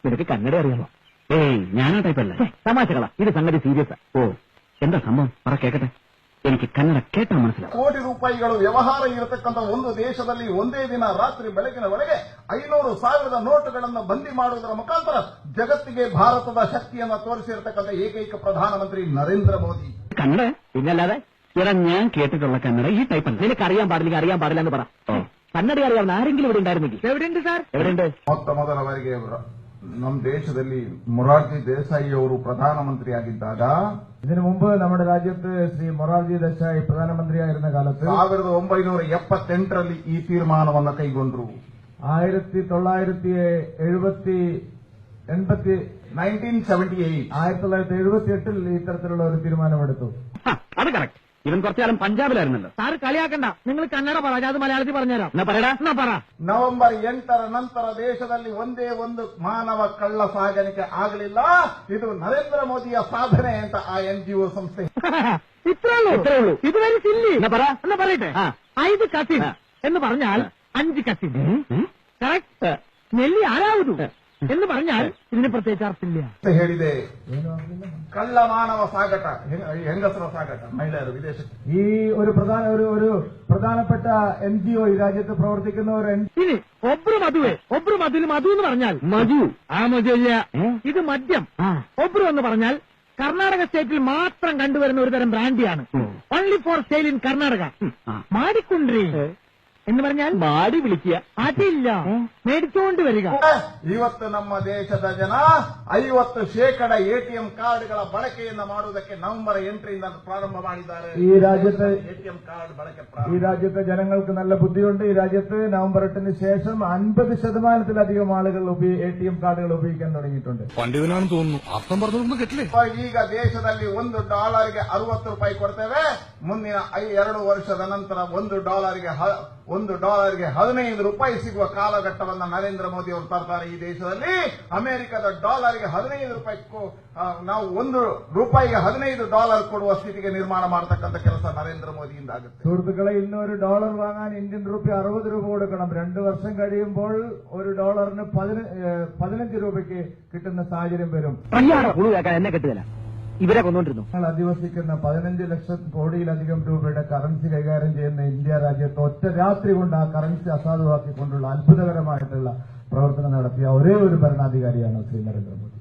നിനക്ക് കന്നഡ അറിയാമോ? ഏയ് ഞാനാ ടൈപ്പല്ല. തമാശകളാ, ഇത് സംഗതി സീരിയസ്. ഓ എന്താ സംഭവം പറ കേക്കട്ടെ. എനിക്ക് ಕನ್ನಡ ಕೇಟ മനസ്സിലാവും. ಕೋಟಿ ರೂಪಾಯಿಗಳು ವ್ಯವಹಾರ ಇರತಕ್ಕಂಥ ಒಂದು ದೇಶದಲ್ಲಿ ಒಂದೇ ದಿನ ರಾತ್ರಿ ಬೆಳಗಿನ ವೇಳೆಗೆ 500,000 ನೋಟುಗಳನ್ನು ಬಂದಿ ಮಾಡುವುದರ ಮುಖಾಂತರ ಜಗತ್ತಿಗೆ ಭಾರತದ ಶಕ್ತಿಯನ್ನು ತೋರಿಸಿರತಕ್ಕಂಥ ಏಕೈಕ ಪ್ರಧಾನಮಂತ್ರಿ ನರೇಂದ್ರ ಮೋದಿ. കന്നഡ പിന്നല്ലാതെ എടാ ഞാൻ കേട്ടിട്ടുള്ള കന്നഡ ഈ ടൈപ്പല്ല. നിനക്ക് അറിയാൻ പാടില്ല എന്ന് പറ. കന്നഡ അറിയാവുന്ന ആരെങ്കിലും ഇവിടെ ഉണ്ടായിരുന്നെങ്കിൽ. എവിടെയുണ്ട് സാർ? എവിടെയുണ്ട്? ಮೊದಲ ಬಾರಿಗೆ ನಮ್ಮ ದೇಶದಲ್ಲಿ ಮೊರಾರ್ಜಿ ದೇಸಾಯಿ ಅವರು ಪ್ರಧಾನಮಂತ್ರಿಯಾಗಿದ್ದಾಗ, ഇതിനു മുമ്പ് നമ്മുടെ രാജ്യത്ത് ശ്രീ മൊറാർജി ദേശായി പ്രധാനമന്ത്രിയായിരുന്ന കാലത്ത് 1978ರಲ್ಲಿ ಈ ತೀರ್ಮಾನವನ್ನು ಕೈಗೊಂಡರು. 1978 ഇത്തരത്തിലുള്ള ഒരു തീരുമാനമെടുത്തു. അത് കറക്റ്റ്. ഇവൻ കുറച്ചുകാലം പഞ്ചാബിലായിരുന്നല്ലോ. സാറ് കളിയാക്കണ്ട, നിങ്ങൾ കന്നഡ പറ, അത് മലയാളത്തിൽ പറഞ്ഞുതരാം. എന്നാ പറയടാ, എന്നാ പറ. ನವೆಂಬರ್ 8ರ ನಂತರ ದೇಶದಲ್ಲಿ ಒಂದೇ ಒಂದು ಮಾನವ ಕಳ್ಳ ಸಾಗಾಣಿಕೆ ಆಗಲಿಲ್ಲ. ಇದು ನರೇಂದ್ರ ಮೋದಿಯ ಸಾಧನೆ ಅಂತ ಆ NGO ಸಂಸ್ಥೆ. ഇത്രേ ഉള്ളൂ. ഇത് വരെ സില്ലി. എന്നാ പറയട്ടെ. 5 കസിൻ എന്ന് പറഞ്ഞാൽ 5 കസിൻ. കറക്റ്റ്. നെല്ലി ആരാവുന്നു എന്ന് പറഞ്ഞാൽ ഇതിന് പ്രത്യേകിച്ച് അർത്ഥമില്ല. ಹೇಳಿದೆ ಕಳ್ಳ ಮಾನವ ಸಾಗಾಟ, ಹೆಂಗಸರ ಸಾಗಾಟ, ಮಹಿಳೆಯರು ವಿದೇಶಕ್ಕೆ. ഈ ഒരു പ്രധാനപ്പെട്ട NGO ഈ രാജ്യത്ത് പ്രവർത്തിക്കുന്ന ഒരു ഇനി ഒബ്രു മധു എന്ന് പറഞ്ഞാൽ മധു. ആ മധു ഇല്ല, ഇത് മദ്യം. ഒബ്രു എന്ന് പറഞ്ഞാൽ കർണാടക സ്റ്റേറ്റിൽ മാത്രം കണ്ടുവരുന്ന ഒരു തരം ബ്രാൻഡിയാണ്. Only for sale in Karnataka. മാടിക്കുണ്ട്രി എന്ന് പറഞ്ഞാൽ മാടി വിളിക്കുക, അതില്ല, മേടിച്ചുകൊണ്ട് വരിക. ಇವತ್ತು ನಮ್ಮ ದೇಶದ ಜನ 50% ATM ಕಾರ್ಡ್ಗಳ ಬಳಕೆಯನ್ನು ಮಾಡುವುದಕ್ಕೆ ನವೆಂಬರ್ 8ರಿಂದ ಪ್ರಾರಂಭ ಮಾಡಿದ್ದಾರೆ. ഈ രാജ്യത്ത് ATM ಕಾರ್ಡ್ ಬಳಕೆ ഈ രാജ്യത്തെ ജനങ്ങൾക്ക് നല്ല ബുദ്ധിയുണ്ട്. ഈ രാജ്യത്ത് നവംബർ 8ന് ശേഷം 50%-ലധികം ആളുകൾ ATM കാർഡുകൾ ഉപയോഗിക്കാൻ തുടങ്ങിയിട്ടുണ്ട്. പണ്ഡിതനാണെന്ന് തോന്നുന്നു, അർത്ഥം പറഞ്ഞൊന്നും കേട്ടില്ലേ? ಈಗ ದೇಶದಲ್ಲಿ $1ಗೆ 60 ರೂಪಾಯಿ ಕೊಡ್ತೇವೆ. ಮುಂದಿನ 2 ವರ್ಷದ ನಂತರ $1ಗೆ 15 ರೂಪಾಯಿ ಸಿಗುವ ಕಾಲಘಟ್ಟವನ್ನ ನರೇಂದ್ರ ಮೋದಿ ಅವರು ತರ್ತಾರೆ. ಈ ದೇಶದಲ್ಲಿ ಅಮೆರಿಕದ $ಗೆ 15 ರೂಪಾಯಿ, ನಾವು $1ಗೆ $15 ಕೊಡುವ ಸ್ಥಿತಿಗೆ ನಿರ್ಮಾಣ ಮಾಡತಕ್ಕಂಥ ಕೆಲಸ ನರೇಂದ್ರ മോദിಯಿಂದ ಆಗುತ್ತೆ. സുഹൃത്തുക്കളെ, ഇന്ന് $1 വാങ്ങാൻ ഇന്ത്യൻ രൂപ 60 രൂപ കൊടുക്കണം. 2 വർഷം കഴിയുമ്പോൾ $1ന് 15 രൂപയ്ക്ക് കിട്ടുന്ന സാഹചര്യം വരും. എന്നെ കിട്ടുകയില്ല, ഇവരെ കൊന്നുകൊണ്ടിരുന്നു. ഞങ്ങൾ അധിവസിക്കുന്ന 15 ലക്ഷം കോടിയിലധികം രൂപയുടെ കറൻസി കൈകാര്യം ചെയ്യുന്ന ഇന്ത്യ രാജ്യത്ത് ഒറ്റ രാത്രി കൊണ്ട് ആ കറൻസി അസാധുവാക്കിക്കൊണ്ടുള്ള അത്ഭുതകരമായിട്ടുള്ള പ്രവർത്തനം നടത്തിയ ഒരേ ഒരു ഭരണാധികാരിയാണ് ശ്രീ നരേന്ദ്രമോദി.